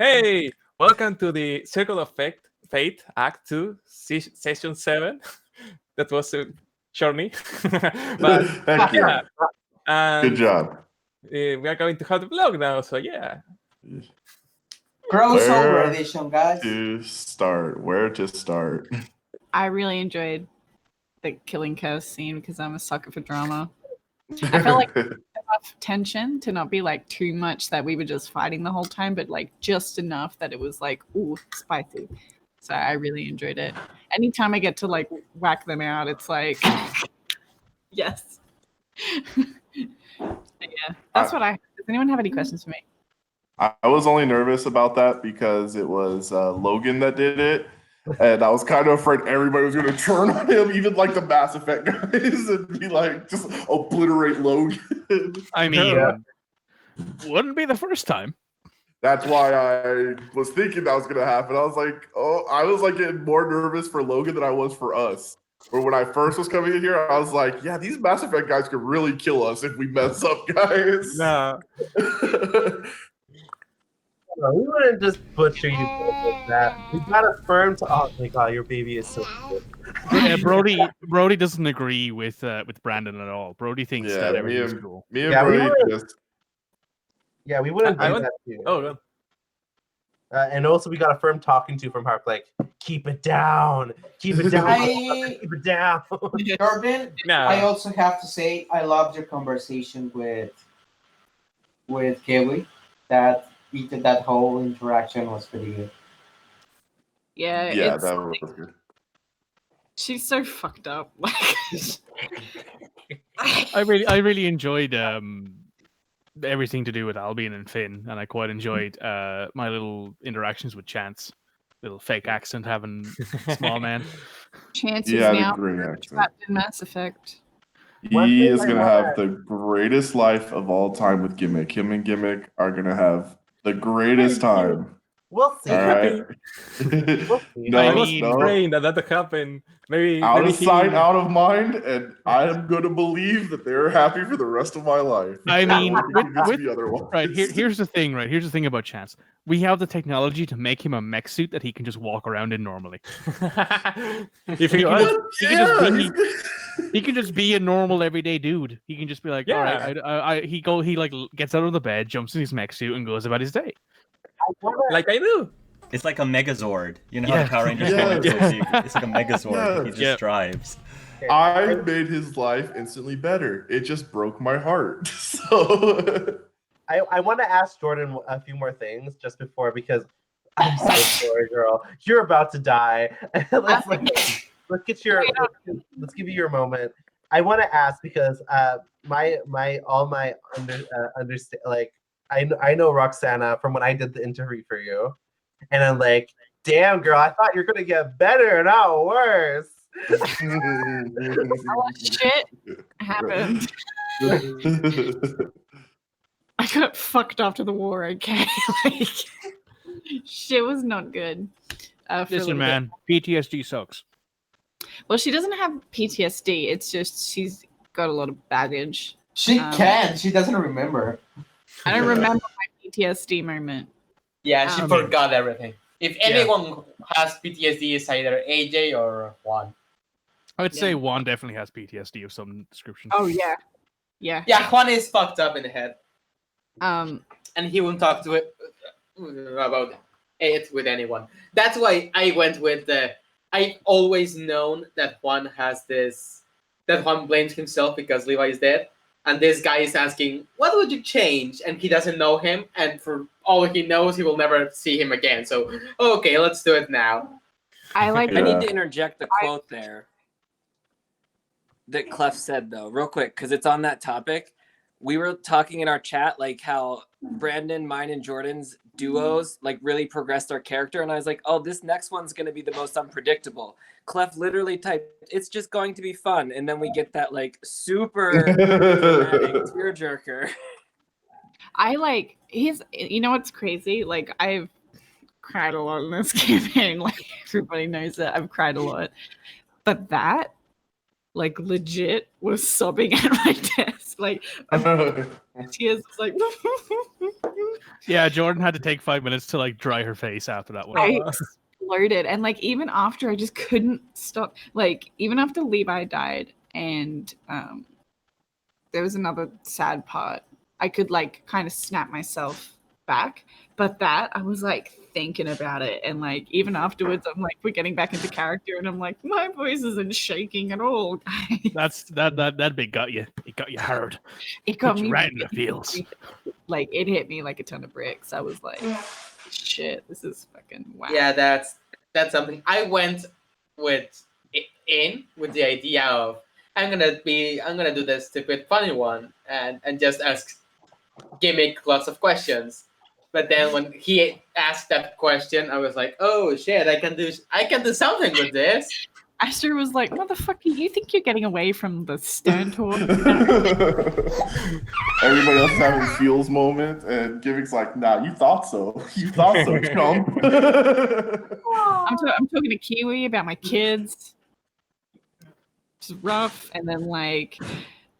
Hey, welcome to the Circle of Fate Act 2, Session 7. That was a journey. But Heck yeah, yeah. Good and job. we are going to have the vlog now, so yeah. Crossover Where edition, guys. to start? Where to start? I really enjoyed the Killing Curse scene because I'm a sucker for drama. I felt like enough tension to not be like too much that we were just fighting the whole time, but like just enough that it was like, ooh, spicy. So I really enjoyed it. Anytime I get to like whack them out, it's like, yes. Yeah, that's what I. Does anyone have any questions for me? I was only nervous about that because it was Logan that did it. And I was kind of afraid everybody was going to turn on him, even like the Mass Effect guys, and be like, just obliterate Logan. I mean, wouldn't be the first time. That's why I was thinking that was going to happen. I was like getting more nervous for Logan than I was for us. Or when I first was coming in here, I was like, yeah, these Mass Effect guys could really kill us if we mess up, guys. No. No, we wouldn't just butcher you like that. We got a firm to. Oh my god, your baby is so cute. Brody doesn't agree with Brandon at all. Brody thinks that everything's cool. Me and Brody just. Yeah, we wouldn't do that to you. Oh, no. And also, we got a firm talking to from Harp, like, keep it down, keep it down, keep it down. Jordan, No. I also have to say I loved your conversation with Kiwi. That whole interaction was pretty good. Yeah, Yeah, it's, that was good. she's so fucked up. Like, I really enjoyed everything to do with Albion and Finn, and I quite enjoyed my little interactions with Chance, little fake accent having small man. Chance Yeah, is the now great accent. trapped in Mass Effect. He is going to have the greatest life of all time with Gimmick. Him and Gimmick are going to have the greatest time. We'll see. All right. I was praying that happened. Maybe Out of he... sight, out of mind, and I am going to believe that they're happy for the rest of my life. I mean, right? Here's the thing, right? Here's the thing about Chance. We have the technology to make him a mech suit that he can just walk around in normally. If he can just be a normal everyday dude. He can just be like, all right, he like gets out of the bed, jumps in his mech suit, and goes about his day. Like I do. It's like a Megazord. You know how the Power Rangers go into it's like a Megazord. He just drives. I made his life instantly better. It just broke my heart. So I want to ask Jordan a few more things just before, because I'm so sorry, girl. You're about to die. Let's give you your moment. I want to ask because understand, like, I know Roxana from when I did the interview for you, and I'm like, damn, girl, I thought you're gonna get better, not worse. Oh, shit happened. I got fucked after the war, okay? Like, shit was not good. Listen, man, PTSD sucks. Well, she doesn't have PTSD. It's just she's got a lot of baggage. She can. She doesn't remember. I don't remember my PTSD moment. Yeah, she forgot everything. If anyone has PTSD, it's either AJ or Juan. I would say Juan definitely has PTSD of some description. Oh yeah. Yeah. Yeah, Juan is fucked up in the head. And he won't talk to it about it with anyone. That's why I went with the. I always known that Juan has this. That Juan blames himself because Levi is dead, and this guy is asking, "What would you change?" And he doesn't know him, and for all he knows, he will never see him again. So, okay, let's do it now. I need to interject the quote there that Clef said, though, real quick, because it's on that topic. We were talking in our chat, like, how Brandon, mine, and Jordan's duos, like, really progressed our character. And I was like, oh, this next one's going to be the most unpredictable. Clef literally typed, it's just going to be fun. And then we get that, like, super dramatic tearjerker. You know what's crazy? Like, I've cried a lot in this campaign. Like, everybody knows that I've cried a lot. But that like legit was sobbing at my desk. Like tears was like Yeah, Jordan had to take 5 minutes to like dry her face after that one. I exploded. And like even after I just couldn't stop. Like even after Levi died and there was another sad part. I could like kind of snap myself back. But that I was like thinking about it, and like even afterwards I'm like, we're getting back into character and I'm like, my voice isn't shaking at all, guys. That bit got you. It got you hard. It got Put you me right in the feels. Like it hit me like a ton of bricks. I was like, shit, this is fucking wow. Yeah, that's something. I went with the idea of I'm gonna do this stupid funny one and just ask Gimmick lots of questions. But then when he asked that question, I was like, "Oh shit! I can do something with this." Astor was like, "Motherfucker, you think you're getting away from the stern talk?" Everybody else is having feels moment, and Gimmick's like, "Nah, you thought so. You thought so, chump." I'm talking to Kiwi about my kids. It's rough, and then like,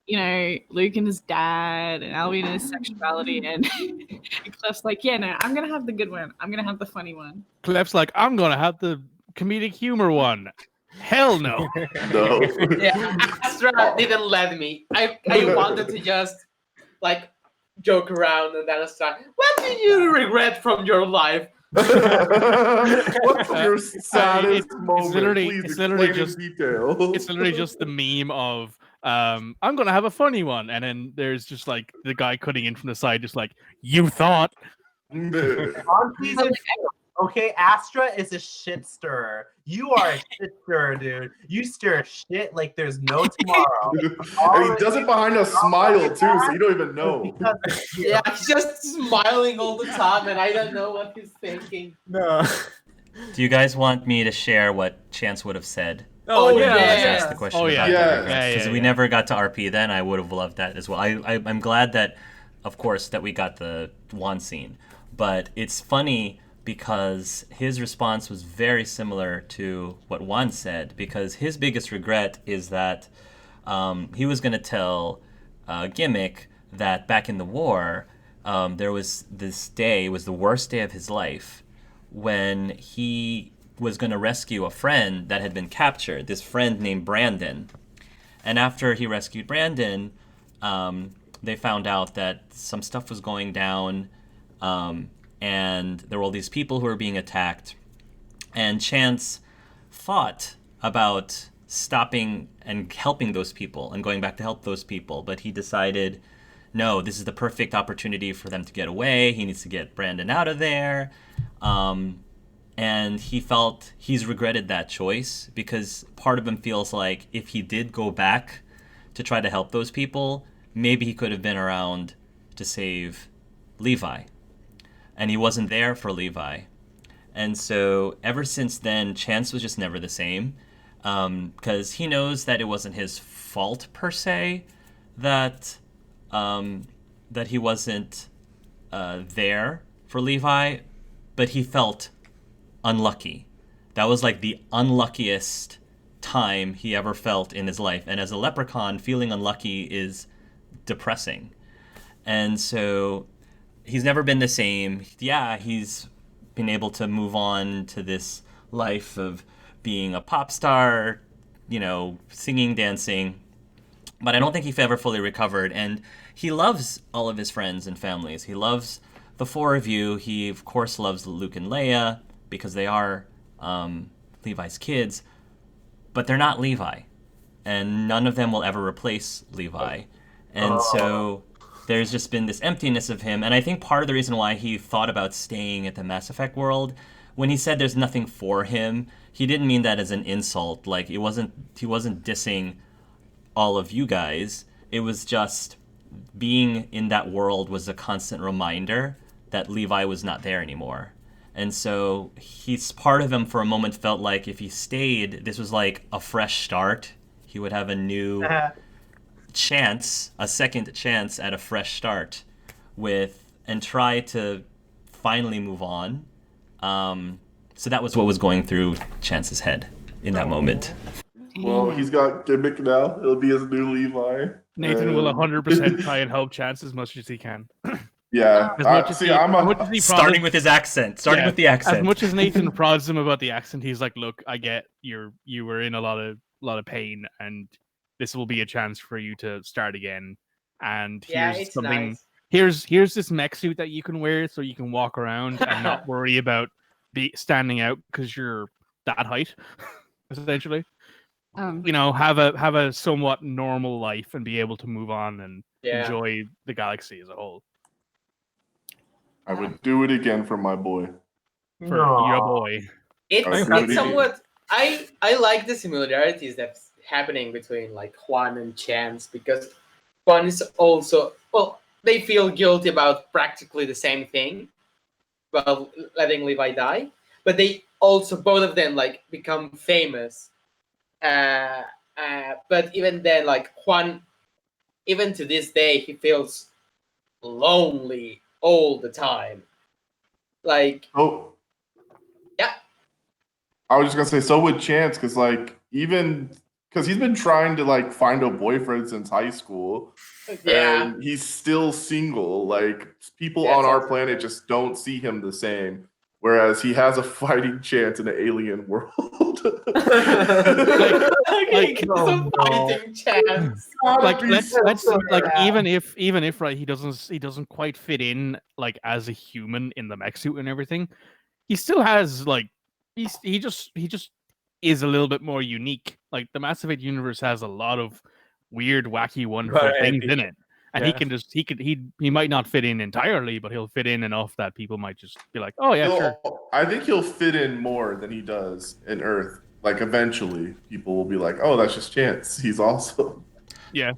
you know, Luke and his dad, and Alvin and his sexuality, and Clef's like, yeah, no, I'm gonna have the good one. I'm gonna have the funny one. Clef's like, I'm gonna have the comedic humor one. Hell no. No. Yeah, Astra didn't let me. I wanted to just like joke around, and then Astra, what do you regret from your life? What's your saddest moment? It's literally just detail. It's literally just the meme of I'm gonna have a funny one, and then there's just like the guy cutting in from the side, just like, you thought. On season, okay, Astra is a shit stirrer. You are a shit stirrer, dude. You stir shit like there's no tomorrow. And he does it behind a smile too, so you don't even know. Yeah, he's just smiling all the time, and I don't know what he's thinking. No. Do you guys want me to share what Chance would have said? Oh, when yeah. you guys asked the question about Yeah. we never got to RP then. I would have loved that as well. I'm glad that, of course, that we got the Juan scene. But it's funny because his response was very similar to what Juan said, because his biggest regret is that he was going to tell Gimmick that back in the war, there was this day, it was the worst day of his life, when he was going to rescue a friend that had been captured, this friend named Brandon. And after he rescued Brandon, they found out that some stuff was going down, and there were all these people who were being attacked. And Chance thought about stopping and helping those people and going back to help those people, but he decided, no, this is the perfect opportunity for them to get away. He needs to get Brandon out of there. And he felt he's regretted that choice, because part of him feels like if he did go back to try to help those people, maybe he could have been around to save Levi. And he wasn't there for Levi. And so ever since then, Chance was just never the same, because he knows that it wasn't his fault per se that he wasn't there for Levi, but he felt unlucky. That was like the unluckiest time he ever felt in his life. And as a leprechaun, feeling unlucky is depressing. And so he's never been the same. Yeah, he's been able to move on to this life of being a pop star, you know, singing, dancing. But I don't think he ever fully recovered. And he loves all of his friends and families. He loves the four of you. He, of course, loves Luke and Leia because they are Levi's kids. But they're not Levi. And none of them will ever replace Levi. And so there's just been this emptiness of him. And I think part of the reason why he thought about staying at the Mass Effect world, when he said there's nothing for him, he didn't mean that as an insult. Like, he wasn't dissing all of you guys. It was just being in that world was a constant reminder that Levi was not there anymore. And so part of him for a moment felt like if he stayed, this was like a fresh start. He would have a new chance, a second chance at a fresh start and try to finally move on. So that was what was going through Chance's head in that moment. Well, he's got gimmick now. It'll be his new Levi. Nathan will 100% try and help Chance as much as he can. Yeah. As much as See, I'm much as he Starting prodded- with his accent. Starting Yeah, with the accent. As much as Nathan prods him about the accent, he's like, "Look, I get you were in a lot of pain, and this will be a chance for you to start again. And Yeah, here's it's something. nice. Here's this mech suit that you can wear, so you can walk around and not worry about standing out because you're that height, essentially. You know, have a somewhat normal life and be able to move on and enjoy the galaxy as a whole. I would do it again for my boy. For your boy. It's somewhat. I like the similarities that's happening between like Juan and Chance, because Juan is also, well, they feel guilty about practically the same thing, about letting Levi die, but they also, both of them, like, become famous. But even then, like, Juan, even to this day, he feels lonely all the time. Like, Oh, yeah. I was just gonna say, so would Chance, because like even because he's been trying to like find a boyfriend since high school. Yeah. And he's still single. Like people Yeah, on our so- planet just don't see him the same. Whereas he has a fighting chance in an alien world. Fighting chance. Like let's so like bad. even if right he doesn't quite fit in like as a human in the mech suit and everything, he still has like he just is a little bit more unique. Like the Mass Effect universe has a lot of weird, wacky, wonderful things in it. And he might not fit in entirely, but he'll fit in enough that people might just be like, oh yeah, sure. I think he'll fit in more than he does in Earth. Like eventually, people will be like, "Oh, that's just Chance. He's awesome." Yeah.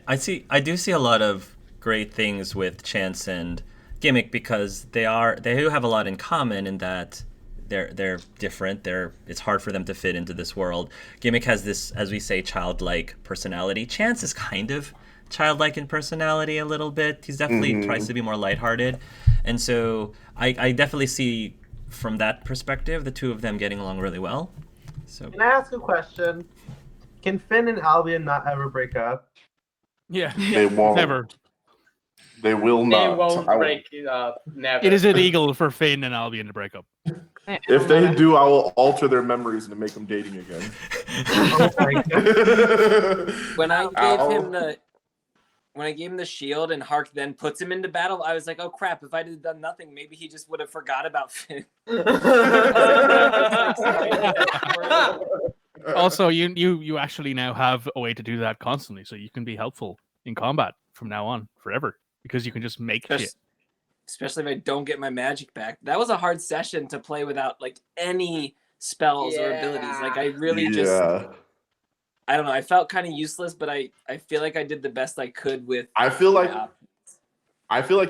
I do see a lot of great things with Chance and Gimmick, because they do have a lot in common in that they're different. It's hard for them to fit into this world. Gimmick has this, as we say, childlike personality. Chance is kind of childlike in personality a little bit. He's definitely tries to be more lighthearted, and so I definitely see from that perspective the two of them getting along really well. So can I ask a question? Can Finn and Albion not ever break up? Yeah, They won't. Never. They will They not. won't break it up. Never. It is illegal for Finn and Albion to break up. If they do, I will alter their memories and make them dating again. Oh my God. When I gave him the shield and Hark then puts him into battle, I was like, oh crap, if I had done nothing, maybe he just would have forgot about Finn. Also, you actually now have a way to do that constantly, so you can be helpful in combat from now on forever, because you can just make shit. Especially if I don't get my magic back. That was a hard session to play without like any spells or abilities. Like I really I don't know. I felt kind of useless, but I feel like I did the best I could with. I feel like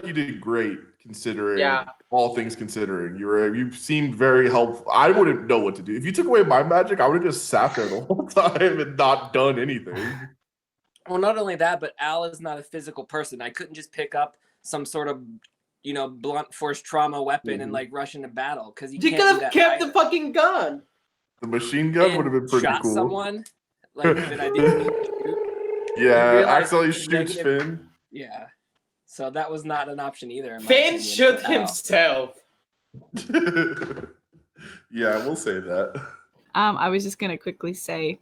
you did great considering all things considering. You seemed very helpful. I wouldn't know what to do. If you took away my magic, I would have just sat there the whole time and not done anything. Well, not only that, but Al is not a physical person. I couldn't just pick up some sort of, blunt force trauma weapon and like rush into battle, because you could have kept the fucking gun. The machine gun would have been pretty cool. Someone like that I didn't need to shoot. Yeah, accidentally shoots Finn. Yeah, so that was not an option either. Finn shot himself. Yeah, we'll say that. I was just gonna quickly say,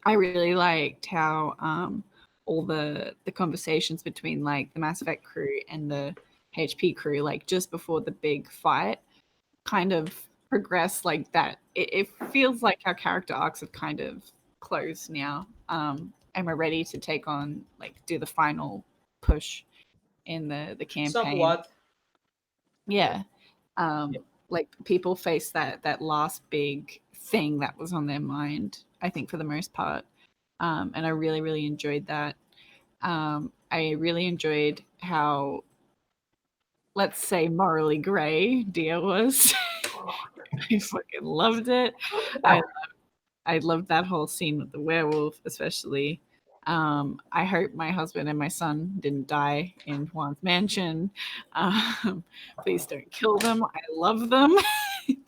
I really liked how all the conversations between like the Mass Effect crew and the HP crew, like just before the big fight, kind of progressed like that. It feels like our character arcs have kind of closed now, and we're ready to take on, like, do the final push in the campaign. Somewhat. Yeah. Like people face that last big thing that was on their mind, I think, for the most part. And I really, really enjoyed that. I really enjoyed how, let's say, morally gray Dia was. I fucking loved it. I loved that whole scene with the werewolf, especially. I hope my husband and my son didn't die in Juan's mansion. Please don't kill them. I love them.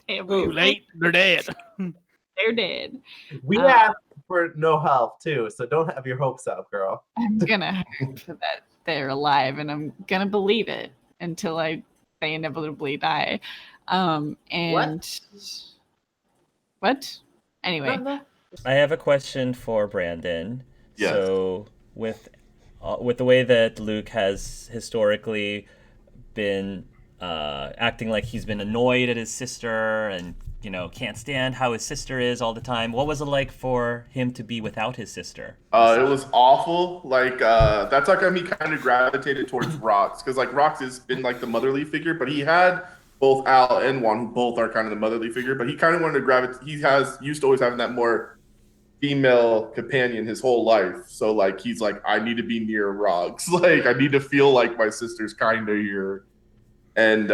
Too late. They're dead. They're dead. We have for no health too, so don't have your hopes up, girl. I'm gonna hope that they're alive, and I'm gonna believe it until they inevitably die. And what? Anyway, I have a question for Brandon. Yes. So with the way that Luke has historically been acting like he's been annoyed at his sister and can't stand how his sister is all the time, what was it like for him to be without his sister? It was awful. Like that's how come he kind of gravitated towards Rox, because like Rox has been like the motherly figure, but he had both Al and Juan, who both are kind of the motherly figure, but he kind of wanted to gravitate. He used to always having that more female companion his whole life. So like he's like, I need to be near Rox. Like I need to feel like my sister's kind of here, and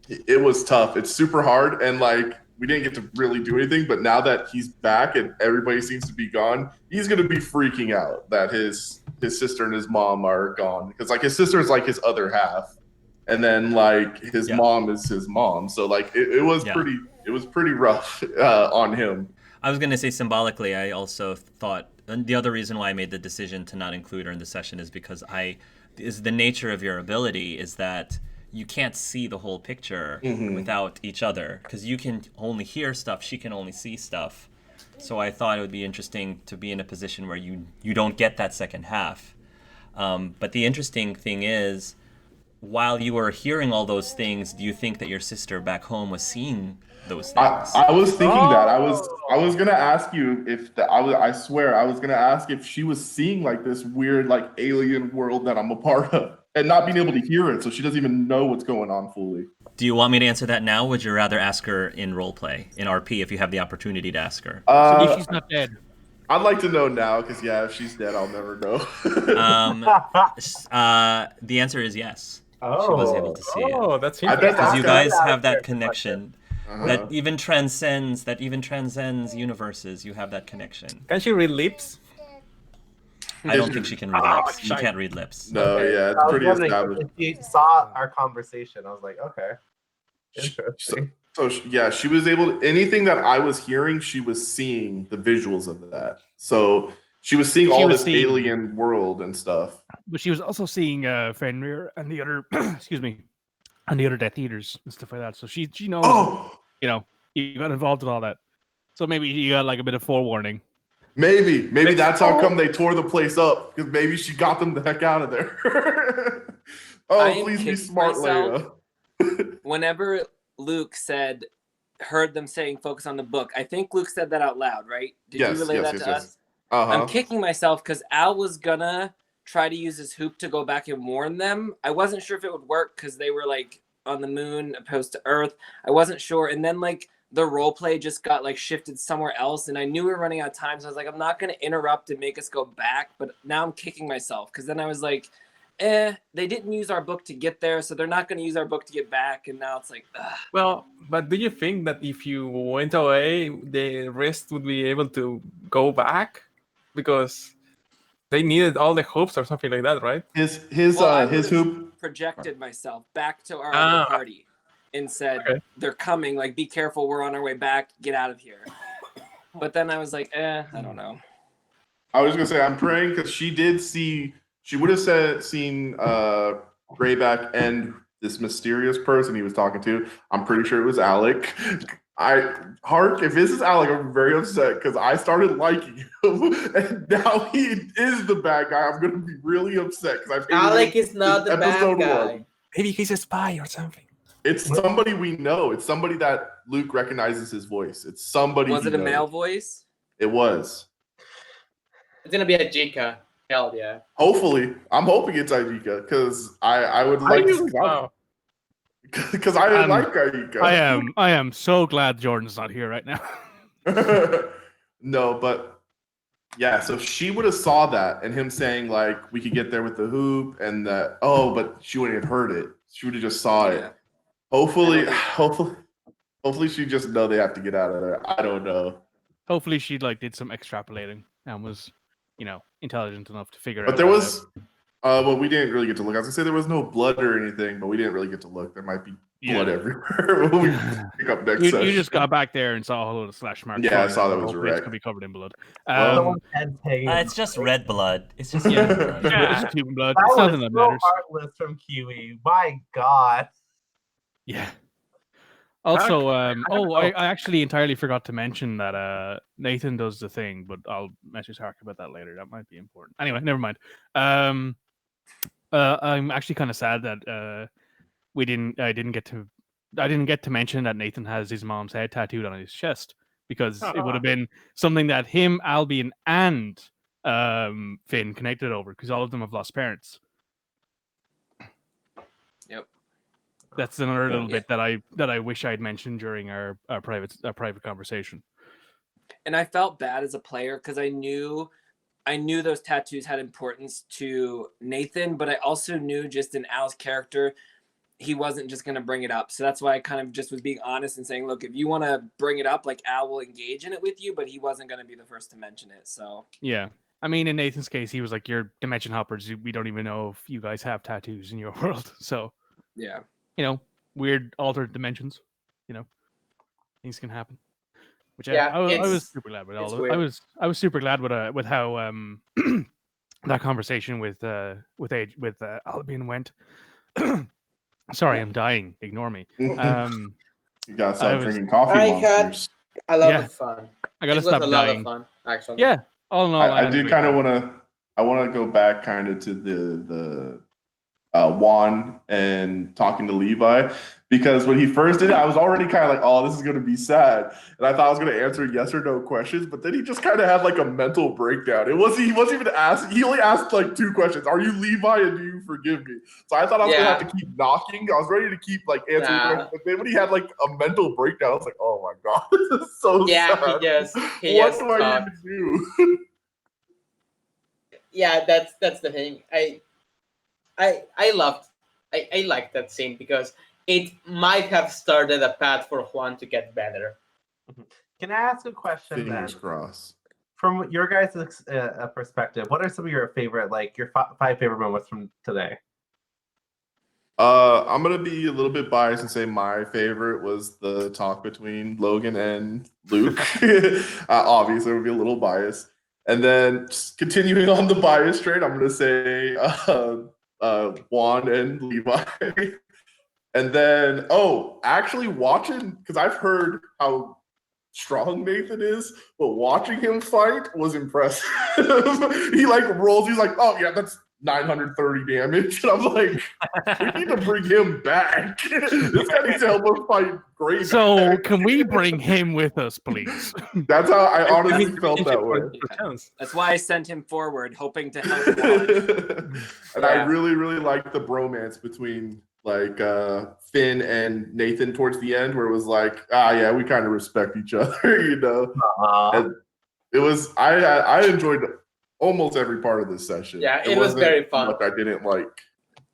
it was tough. It's super hard, and like we didn't get to really do anything. But now that he's back and everybody seems to be gone, he's gonna be freaking out that his sister and his mom are gone, because like his sister is like his other half, and then like his mom is his mom. So like it was pretty rough on him. I was gonna say symbolically, I also thought, and the other reason why I made the decision to not include her in the session is because the nature of your ability is that you can't see the whole picture without each other, because you can only hear stuff, she can only see stuff. So I thought it would be interesting to be in a position where you don't get that second half. But the interesting thing is, while you were hearing all those things, do you think that your sister back home was seeing those things? I was thinking that. I was gonna ask you if I swear I was gonna ask if she was seeing like this weird like alien world that I'm a part of, and not being able to hear it, so she doesn't even know what's going on fully. Do you want me to answer that now? Would you rather ask her in roleplay, in RP, if you have the opportunity to ask her? if she's not dead. I'd like to know now, because if she's dead, I'll never know. The answer is yes. Oh. She was able to see it. Oh, that's I bet interesting. Because you guys that's have that a connection that even transcends universes. You have that connection. Can she read lips? I don't think she can read lips. She can't read lips. No, yeah, it's I was pretty wondering established. if you saw our conversation. I was like, okay, interesting. So she was able to, anything that I was hearing, she was seeing the visuals of that. So she was seeing all this alien world and stuff. But she was also seeing Fenrir and the other, excuse me, and the other Death Eaters and stuff like that. So she knows, you got involved in all that. So maybe you got like a bit of forewarning. Maybe that's how come they tore the place up, because maybe she got them the heck out of there. Please be smart, Leia. Whenever Luke heard them saying focus on the book, I think Luke said that out loud, right? Did you relay that to us? I'm kicking myself because Al was gonna try to use his hoop to go back and warn them. I wasn't sure if it would work because they were like on the moon opposed to Earth. I wasn't sure, and then like the role play just got like shifted somewhere else, and I knew we were running out of time, so I was like, I'm not gonna interrupt and make us go back. But now I'm kicking myself because then I was like, they didn't use our book to get there, so they're not gonna use our book to get back, and now it's like, ugh. Well, but do you think that if you went away, the rest would be able to go back? Because they needed all the hoops or something like that, right? His hoop Projected myself back to our other party and said, they're coming, like, be careful, we're on our way back, get out of here. But then I was like, I don't know. I was gonna say, I'm praying, because she would have seen Greyback and this mysterious person he was talking to. I'm pretty sure it was Alec. If this is Alec, I'm very upset, because I started liking him, and now he is the bad guy. I'm gonna be really upset, because Alec is not the bad guy. Maybe he's a spy or something. It's somebody we know. It's somebody that Luke recognizes his voice. It's somebody. Was it a male voice? It was. It's gonna be a Jika. Hell yeah. Hopefully, I'm hoping it's Ajika, because I would like to. Because I like Ajika. I am so glad Jordan's not here right now. No, but yeah. So she would have saw that and him saying like we could get there with the hoop and that. Oh, but she wouldn't have heard it. She would have just saw it. Hopefully, she just know they have to get out of there. I don't know. Hopefully, she like did some extrapolating and was, intelligent enough to figure out. But there was Well, we didn't really get to look. I was gonna say there was no blood or anything, but we didn't really get to look. There might be blood everywhere when we pick up next session. You just got back there and saw a whole load of slash marks. Yeah, I saw that was hopefully it's wreck. gonna be covered in blood. Someone's head's hanging. It's just red blood. It's just Yeah. red blood. It's just human blood. That It's was nothing that so matters. heartless from Kiwi. My God. Yeah. Also, I know. actually entirely forgot to mention that Nathan does the thing, but I'll message Hark about that later. That might be important. Anyway, never mind. I'm actually kind of sad that I didn't get to mention that Nathan has his mom's head tattooed on his chest, because it would have been something that him, Albion, and Finn connected over, because all of them have lost parents. Yep. That's another little bit that I wish I'd mentioned during our private conversation. And I felt bad as a player because I knew those tattoos had importance to Nathan, but I also knew just in Al's character, he wasn't just going to bring it up. So that's why I kind of just was being honest and saying, look, if you want to bring it up, like, Al will engage in it with you, but he wasn't going to be the first to mention it. So yeah. I mean, in Nathan's case, he was like, "You're dimension hoppers. We don't even know if you guys have tattoos in your world." So yeah. Weird altered dimensions, things can happen. Which Yeah, I was super glad with all of it. I was super glad with how that conversation with Albion went. Sorry, I'm dying. Ignore me. You gotta stop drinking coffee I monsters. had a lot of fun. I gotta It was stop a lot dying. of fun, actually. Yeah, all in all, I do kind of want to go back kind of to the Juan and talking to Levi, because when he first did it, I was already kind of like, oh, this is going to be sad. And I thought I was going to answer yes or no questions, but then he just kind of had like a mental breakdown. He wasn't even asking. He only asked like 2 questions. Are you Levi and do you forgive me? So I thought I was going to have to keep knocking. I was ready to keep like answering questions. But then when he had like a mental breakdown, I was like, oh my God, this is so sad. What do I even do? Yeah, that's the thing. I liked that scene because it might have started a path for Juan to get better. Can I ask a question? Fingers crossed. From your guys' perspective, what are some of your favorite, like your 5 favorite moments from today? I'm gonna be a little bit biased and say my favorite was the talk between Logan and Luke. Obviously, it would be a little biased. And then just continuing on the bias train, I'm gonna say Juan and Levi. And then, actually watching, because I've heard how strong Nathan is, but watching him fight was impressive. He like rolls, he's like, oh yeah, that's 930 damage. And I'm like, we need to bring him back. This guy needs to help us fight great. So can we bring him with us, please? That's how I honestly felt that way. That's why I sent him forward, hoping to help Juan. And I really, really liked the bromance between like Finn and Nathan towards the end, where it was like, yeah, we kind of respect each other, And it was I enjoyed almost every part of this session. Yeah, it was very fun. Much I didn't like.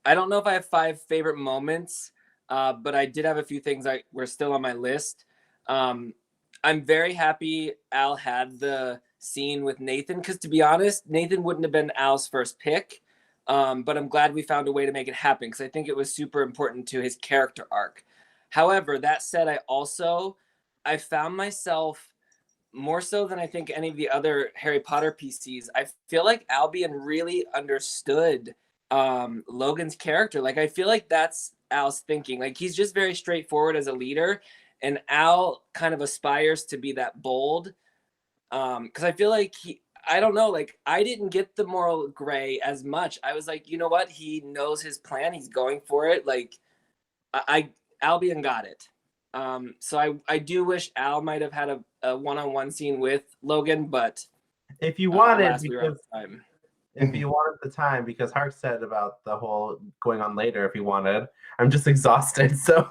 I don't know if I have 5 favorite moments, but I did have a few things that were still on my list. I'm very happy Al had the scene with Nathan, because to be honest, Nathan wouldn't have been Al's first pick. But I'm glad we found a way to make it happen, because I think it was super important to his character arc. However, that said, I found myself, more so than I think any of the other Harry Potter PCs, I feel like Albion really understood Logan's character. Like, I feel like that's Al's thinking. Like, he's just very straightforward as a leader, and Al kind of aspires to be that bold. Because I feel like I don't know, like, I didn't get the moral gray as much. I was like, you know what? He knows his plan. He's going for it. Like, Albion got it. So I do wish Al might have had a one-on-one scene with Logan, but if you wanted, if you wanted the time, because Hark said about the whole going on later, if you wanted, I'm just exhausted. So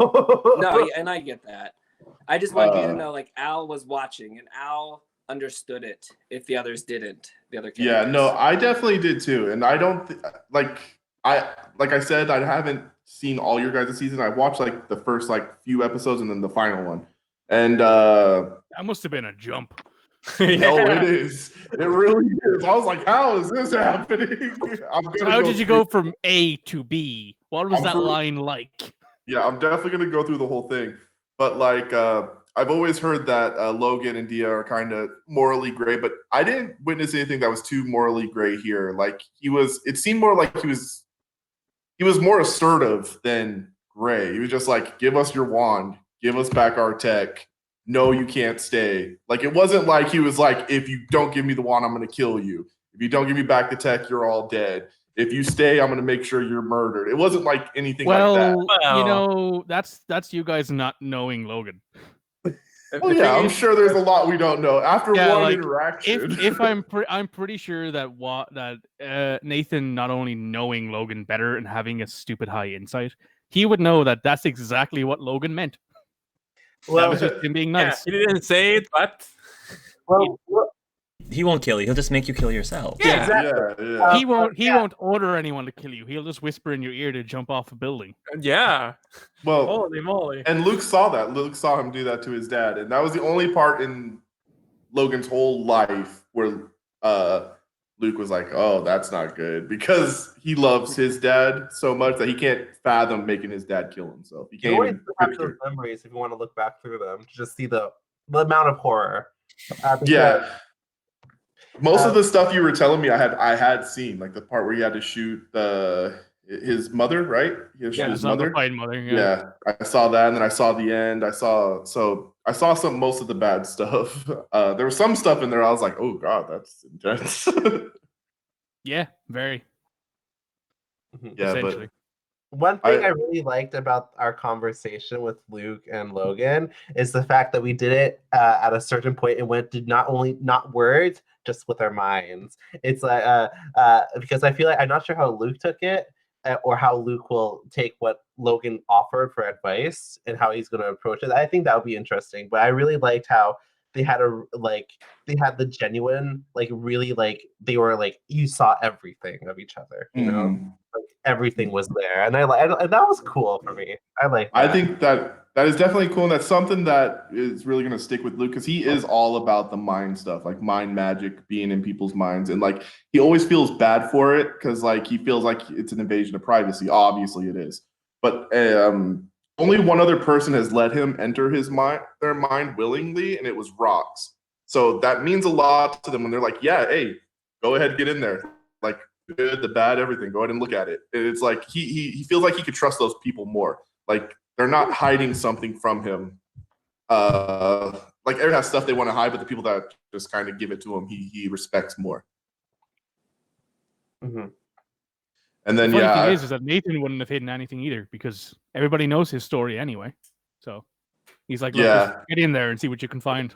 no, and I get that. I just want you to know, like, Al was watching, and Al understood it if the others didn't. The other characters. Yeah, no, I definitely did too, and I don't like I said, I haven't seen all your guys' season. I watched like the first like few episodes and then the final one, and that must have been a jump. No, it is. It really is. I was like, how is this happening? I'm So gonna how did you go through- from A to B? What was I'm that through- line like? Yeah, I'm definitely gonna go through the whole thing. But like, I've always heard that Logan and Dia are kind of morally gray, but I didn't witness anything that was too morally gray here. Like it seemed more like he was more assertive than gray. He was just like, give us your wand, give us back our tech. No, you can't stay. Like it wasn't like he was like, if you don't give me the wand, I'm gonna kill you. If you don't give me back the tech, you're all dead. If you stay, I'm gonna make sure you're murdered. It wasn't like anything like that. You know, that's you guys not knowing Logan. Well, yeah, I'm sure there's a lot we don't know after Yeah, one like, interaction. If I'm pretty sure that Nathan not only knowing Logan better and having a stupid high insight, he would know that that's exactly what Logan meant. Well, That was just him being Yeah, nice. he didn't say it, but well, He won't kill you. He'll just make you kill yourself. yeah. exactly. yeah. He won't order anyone to kill you. He'll just whisper in your ear to jump off a building. Yeah. Well, Holy moly. and Luke saw that. Luke saw him do that to his dad, and that was the only part in Logan's whole life where Luke was like, "Oh, that's not good," because he loves his dad so much that he can't fathom making his dad kill himself. He You can't always even have those picture. memories if you want to look back through them to just see the amount of horror. Because, Yeah. Most of the stuff you were telling me, I had seen, like the part where he had to shoot his mother, right? He had to shoot his mother. Mother. Yeah, I saw that, and then I saw the end. I saw most of the bad stuff. There was some stuff in there. I was like, oh god, that's intense. Yeah, very. Yeah, Essentially. One thing I really liked about our conversation with Luke and Logan is the fact that we did it at a certain point and did not words, just with our minds. It's like because I feel like I'm not sure how Luke took it or how Luke will take what Logan offered for advice and how he's going to approach it. I think that would be interesting. But I really liked how they had the genuine, like really like they were like you saw everything of each other, you know. Like everything was there, and and that was cool for me. I like that. I think that is definitely cool, and that's something that is really going to stick with Luke because he is all about the mind stuff, like mind magic being in people's minds, and like he always feels bad for it because like he feels like it's an invasion of privacy. Obviously, it is, but only one other person has let him enter their mind willingly, and it was Rox. So that means a lot to them when they're like, "Yeah, hey, go ahead, get in there." Like good, the bad, everything. Go ahead and look at it. It's like he feels like he could trust those people more. Like they're not hiding something from him. Like everyone has stuff they want to hide, but the people that just kind of give it to him, he respects more. Mm-hmm. And then the funny thing is that Nathan wouldn't have hidden anything either because everybody knows his story anyway. So he's like, look, just get in there and see what you can find.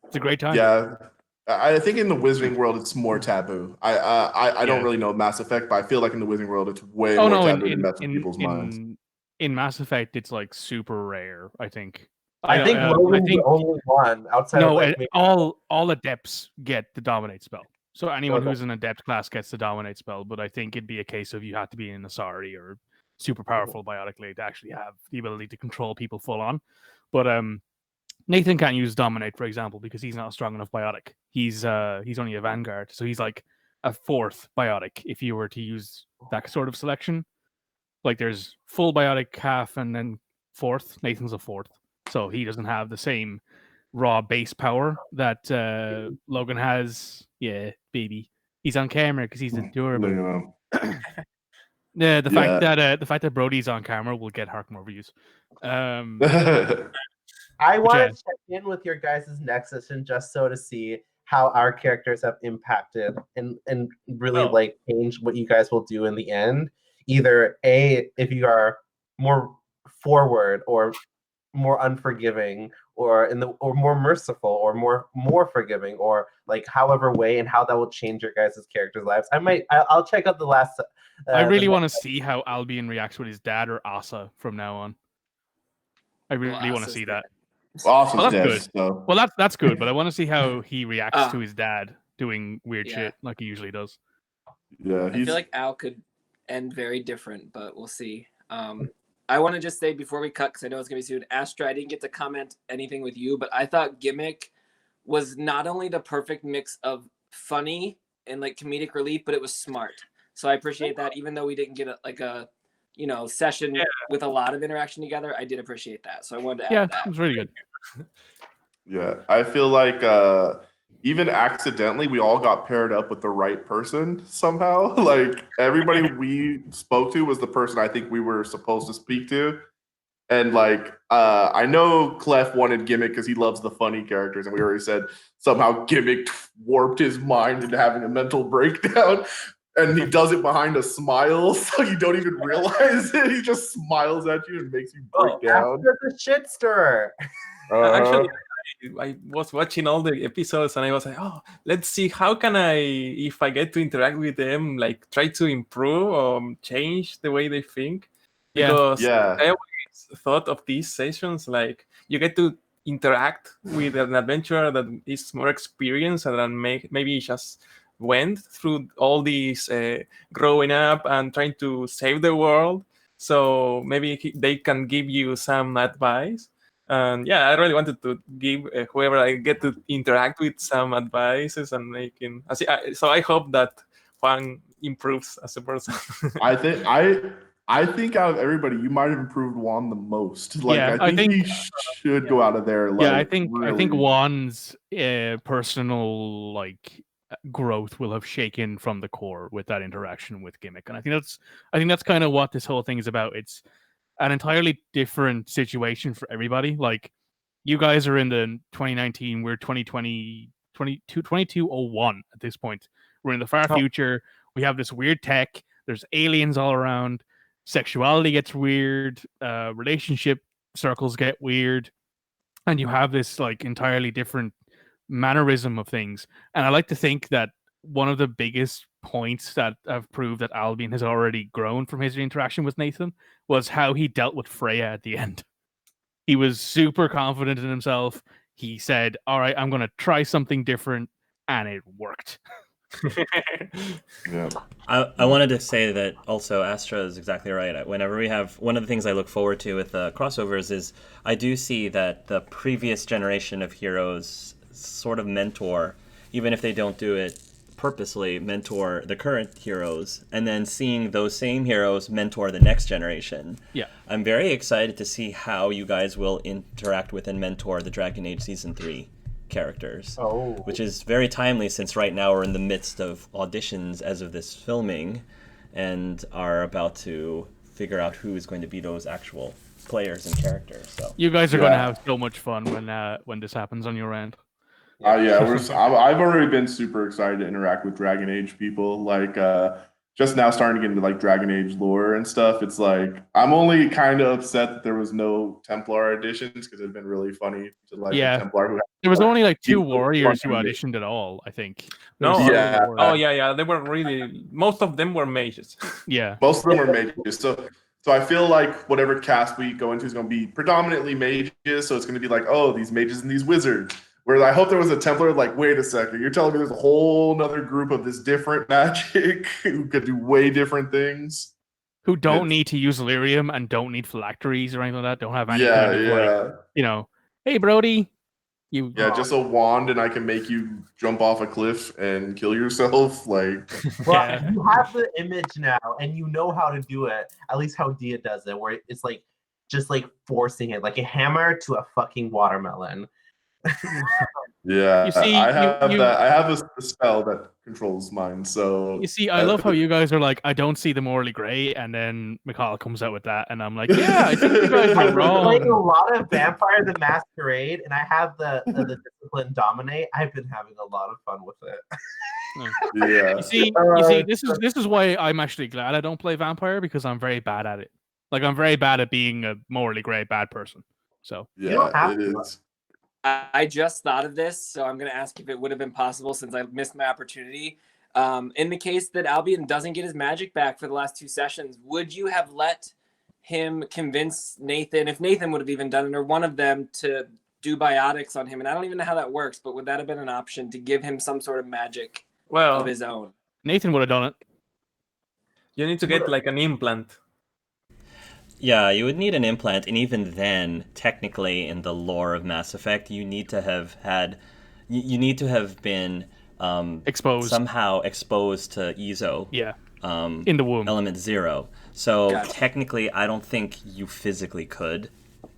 It's a great time. Yeah. I think in the Wizarding world it's more taboo. I don't really know Mass Effect, but I feel like in the Wizarding world it's way more taboo to mess with people's minds. In Mass Effect, it's like super rare. I think. I think Logan's the only one outside of like all adepts get the Dominate spell. So anyone who's an adept class gets the Dominate spell. But I think it'd be a case of you have to be an Asari or super powerful biotically to actually have the ability to control people full on. But Nathan can't use Dominate, for example, because he's not a strong enough biotic. He's only a Vanguard, so he's like a fourth biotic if you were to use that sort of selection. Like there's full biotic half and then fourth. Nathan's a fourth, so he doesn't have the same raw base power that Logan has. Yeah, baby, he's on camera because he's adorable. Yeah, the fact that Brody's on camera will get Hark more views. I want to check in with your guys' next session just so to see how our characters have impacted and really like change what you guys will do in the end. Either if you are more forward or more unforgiving or more merciful or more forgiving or like however way and how that will change your guys' characters' lives. I'll check out the last. I really want to see how Albion reacts with his dad or Asa from now on. I really want to see that. Awesome. Good. So. Well, that's good, but I want to see how he reacts to his dad doing weird shit like he usually does. Yeah, I feel like Al could end very different, but we'll see. I want to just say before we cut, because I know it's gonna be soon. Astra, I didn't get to comment anything with you, but I thought Gimmick was not only the perfect mix of funny and like comedic relief, but it was smart. So I appreciate that. Even though we didn't get a session with a lot of interaction together, I did appreciate that. So I wanted to add that. It was really good. Yeah, I feel like even accidentally, we all got paired up with the right person somehow. Like everybody we spoke to was the person I think we were supposed to speak to. And like I know Clef wanted Gimmick because he loves the funny characters, and we already said somehow Gimmick warped his mind into having a mental breakdown. And he does it behind a smile, so you don't even realize it. He just smiles at you and makes you break down. After the shit stirrer. Actually, I was watching all the episodes and I was like, oh, let's see how can I, if I get to interact with them, like try to improve or change the way they think. Because I always thought of these sessions like you get to interact with an adventurer that is more experienced and then maybe just went through all these growing up and trying to save the world. So maybe they can give you some advice. And yeah, I really wanted to give whoever I get to interact with some advices and making. So I hope that Juan improves as a person. I think out of everybody, you might have improved Juan the most. Like I think he should go out of there. Like, I think really. Juan's personal growth will have shaken from the core with that interaction with Gimmick, and I think that's kind of what this whole thing is about. It's an entirely different situation for everybody. Like you guys are in the 2019, we're 2020, 2201 at this point. We're in the far future. We have this weird tech. There's aliens all around. Sexuality gets weird. Relationship circles get weird. And you have this like entirely different mannerism of things. And I like to think that one of the biggest points that have proved that Albion has already grown from his interaction with Nathan was how he dealt with Freya at the end. He was super confident in himself. He said, all right, I'm going to try something different. And it worked. Yeah. I wanted to say that also Astra is exactly right. Whenever we have, one of the things I look forward to with crossovers is I do see that the previous generation of heroes sort of mentor, even if they don't do it purposely, mentor the current heroes, and then seeing those same heroes mentor the next generation. Yeah. I'm very excited to see how you guys will interact with and mentor the Dragon Age Season 3 characters, which is very timely since right now we're in the midst of auditions as of this filming and are about to figure out who is going to be those actual players and characters. So you guys are going to have so much fun when this happens on your end. I've already been super excited to interact with Dragon Age people. Like just now starting to get into like Dragon Age lore and stuff. It's like I'm only kind of upset that there was no Templar auditions because it'd been really funny to like a Templar who there was only like 2 warriors who auditioned at all, I think. They were really, most of them were mages. Yeah, most of them were mages. So I feel like whatever cast we go into is going to be predominantly mages. So it's going to be like, oh, these mages and these wizards. Whereas I hope there was a Templar, like, wait a second, you're telling me there's a whole nother group of this different magic who could do way different things? Who don't need to use lyrium and don't need phylacteries or anything like that, don't have any kind of like, hey, Brody, just a wand and I can make you jump off a cliff and kill yourself. Like, well, you have the image now and you know how to do it, at least how Dia does it, where it's like, just like forcing it, like a hammer to a fucking watermelon. Yeah, you see, I have a spell that controls mine. So you see, I love how you guys are like, I don't see the morally gray, and then McCall comes out with that, and I'm like, yeah, I think you guys are wrong. I've been playing a lot of Vampire the Masquerade, and I have the discipline dominate. I've been having a lot of fun with it. Yeah. You see, this is why I'm actually glad I don't play Vampire, because I'm very bad at it. Like I'm very bad at being a morally gray bad person. So yeah, it is. I just thought of this, so I'm going to ask if it would have been possible since I missed my opportunity. In the case that Albion doesn't get his magic back for the last 2 sessions, would you have let him convince Nathan, if Nathan would have even done it, or one of them, to do biotics on him? And I don't even know how that works, but would that have been an option to give him some sort of magic of his own? Nathan would have done it. You need to get like an implant. Yeah, you would need an implant, and even then, technically, in the lore of Mass Effect, you need to have had you need to have been Exposed. somehow exposed to EZO. Yeah. In In the womb. Element 0. So Gotcha. technically, I don't think you physically could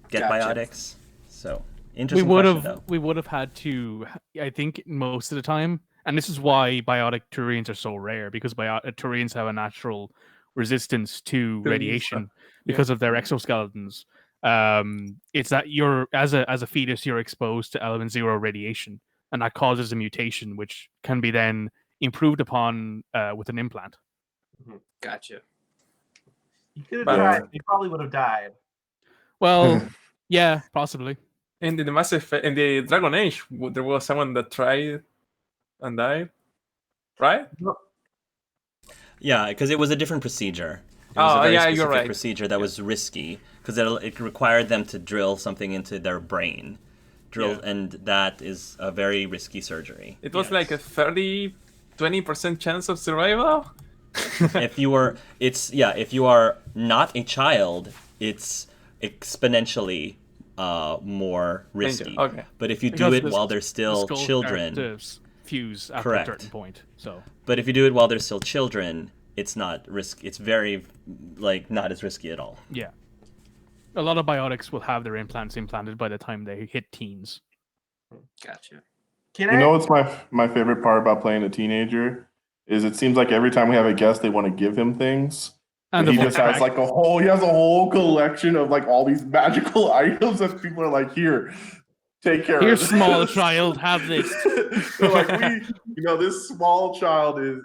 get Gotcha. biotics. So We interesting would question, have though. we would have had to, I think, most of the time, and this is why biotic Turians are so rare, because Turians have a natural resistance to To radiation yeah. because of their exoskeletons. It's that you're as a fetus, you're exposed to element 0 radiation, and that causes a mutation which can be then improved upon with an implant. Gotcha. You could have But- tried. You probably would have died. Well, yeah, possibly. In the Mass Effect, in the Dragon Age, there was someone that tried and died, right? Yeah, because it was a different procedure. It was Oh, a very yeah, specific you're right. procedure that was risky because it required them to drill something into their brain. And that is a very risky surgery. It was like a 20% chance of survival. If you are not a child, it's exponentially more risky. Okay. But if you do Because it the- while they're the still skull children, starts to fuse after Correct. a certain point. So but if you do it while they're still children, it's not risky. It's very not as risky at all. yeah, a lot of biotics will have their implants implanted by the time they hit teens. Gotcha. Can You I? know what's my favorite part about playing a teenager is it seems like every time we have a guest, they want to give him things. And But he the just voice has crack. he has a whole collection of like all these magical items that people are like, here, take care Here, of this. small child, have this. They're like, this small child is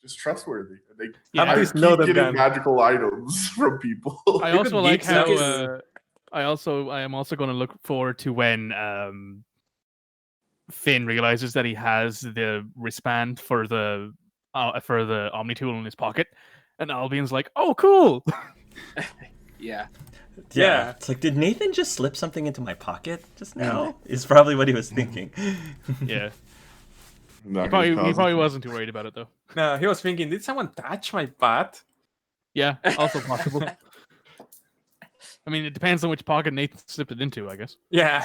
just trustworthy. They Yeah. Have I this keep loaded getting gun. magical items from people. I You also could like geek how out. I am also going to look forward to when Finn realizes that he has the wristband for the Omni tool in his pocket, and Albion's like, "Oh, cool." Yeah. Yeah. It's like, did Nathan just slip something into my pocket just now? Is probably what he was thinking. Yeah, Not he gonna cause probably it. wasn't too worried about it though. No, he was thinking, did someone touch my butt? Yeah, also possible. I mean, it depends on which pocket Nathan slipped it into, I guess. Yeah.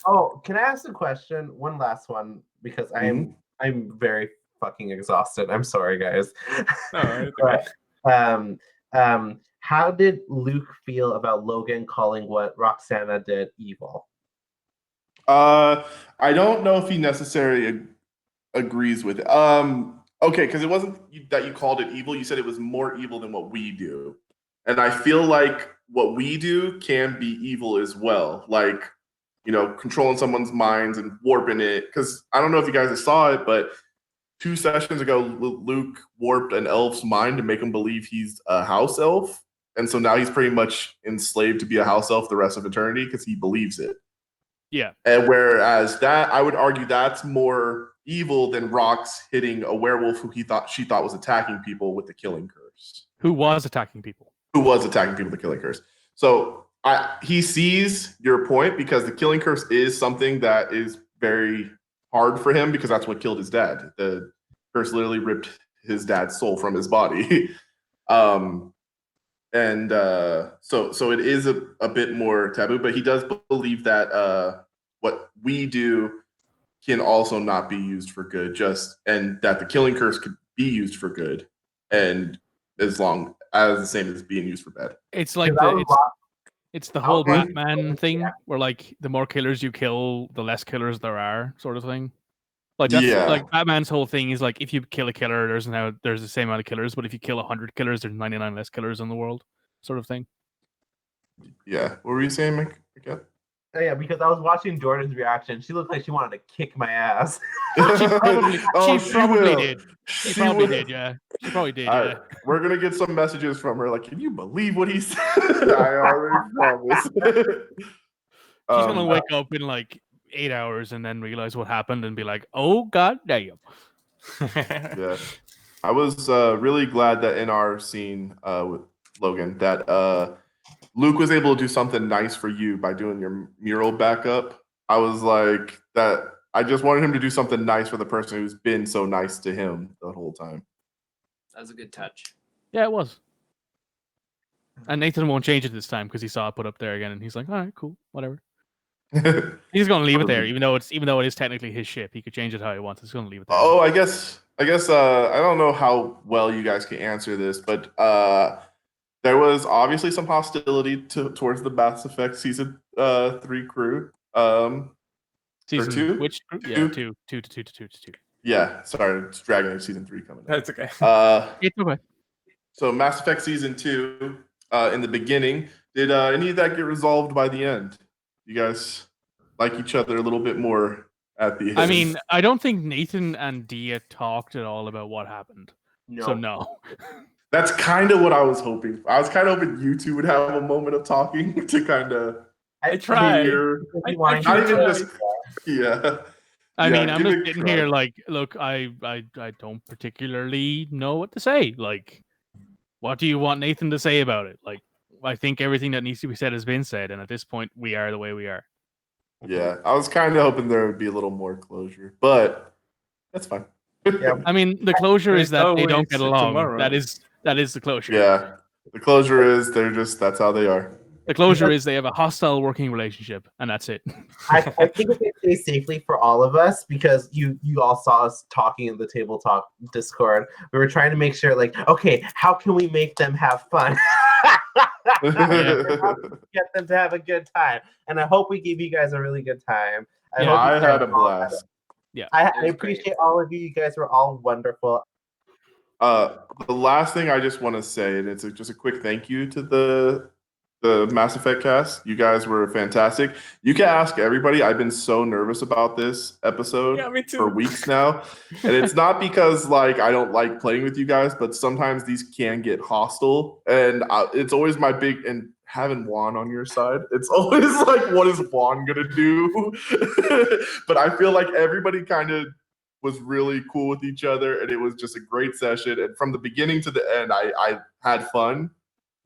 Oh, can I ask a question? One last one because I'm very fucking exhausted. I'm sorry, guys. No, it's okay. How did Luke feel about Logan calling what Roxana did evil? I don't know if he necessarily agrees with it. Okay, because it wasn't that you called it evil. You said it was more evil than what we do, and I feel like what we do can be evil as well. Like, controlling someone's minds and warping it. Because I don't know if you guys saw it, but 2 sessions ago, Luke warped an elf's mind to make him believe he's a house elf, and so now he's pretty much enslaved to be a house elf the rest of eternity because he believes it. Yeah. And whereas that, I would argue that's more evil than Rox hitting a werewolf who she thought was attacking people with the killing curse. Who was attacking people? Who was attacking people with the killing curse. So he sees your point because the killing curse is something that is very hard for him because that's what killed his dad. The curse literally ripped his dad's soul from his body. So it is a bit more taboo, but he does believe that what we do can also not be used for good, and that the killing curse could be used for good, and as long as the same as being used for bad. It's like it's the whole Batman thing where like the more killers you kill, the less killers there are, sort of thing. Like that's like Batman's whole thing is like if you kill a killer, there's the same amount of killers, but if you kill 100 killers, there's 99 less killers in the world, sort of thing. Yeah. What were you saying, Mika? Oh, yeah, because I was watching Jordan's reaction. She looked like she wanted to kick my ass. She probably did. She probably will. did, yeah. She probably did, yeah. We're gonna get some messages from her like, can you believe what he said? I already promise. She's gonna wake up in like 8 hours and then realize what happened and be like, oh god damn. Yeah. I was really glad that in our scene with Logan that Luke was able to do something nice for you by doing your mural backup. I was like that. I just wanted him to do something nice for the person who's been so nice to him the whole time. That was a good touch. Yeah, it was. And Nathan won't change it this time because he saw it put up there again and he's like, all right, cool, whatever. He's going to leave it there, even though it is technically his ship. He could change it how he wants. He's going to leave it there. Oh, I guess I don't know how well you guys can answer this, but there was obviously some hostility towards the Mass Effect season 3 crew. Season two? which yeah, two. Yeah, sorry, it's Dragon Age season 3 coming up. That's okay. It's okay. So Mass Effect season 2, in the beginning, did any of that get resolved by the end? You guys like each other a little bit more at the end? I mean, I don't think Nathan and Dia talked at all about what happened. No. So no. That's kind of what I was hoping. I was kind of hoping you two would have a moment of talking to kind of I tried. hear. I Not even just, yeah. I mean, Yeah, I'm give just it a sitting try. here like, look, I don't particularly know what to say. Like, what do you want Nathan to say about it? Like, I think everything that needs to be said has been said, and at this point, we are the way we are. Yeah, I was kind of hoping there would be a little more closure, but that's fine. Yeah. I mean, the closure is that they don't always get along. tomorrow. That is the closure. Yeah, the closure is that's how they are. The closure is they have a hostile working relationship, and that's it. I think we can say safely for all of us because you all saw us talking in the tabletop Discord. We were trying to make sure, like, okay, how can we make them have fun? Get them to have a good time, and I hope we gave you guys a really good time. Yeah. hope you I guys had a all blast. Yeah, I It was appreciate all of you. You guys were all wonderful. The last thing I just want to say, and it's just a quick thank you to the Mass Effect cast. You guys were fantastic. You can ask everybody. I've been so nervous about this episode Yeah, me too. for weeks now, and it's not because like I don't like playing with you guys, but sometimes these can get hostile, and it's always my big and having Juan on your side. It's always like, what is Juan gonna do? But I feel like everybody kind of was really cool with each other, and it was just a great session. And from the beginning to the end, I had fun.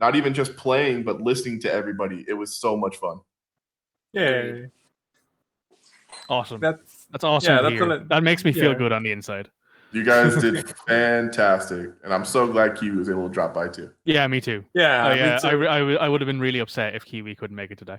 Not even just playing, but listening to everybody. It was so much fun. Yeah, awesome. that's awesome. yeah, to that's hear. all That makes me feel yeah. good on the inside. You guys did fantastic, and I'm so glad Q was able to drop by too. Yeah, me too. yeah. Oh, Me yeah, too. I would have been really upset if Kiwi couldn't make it today.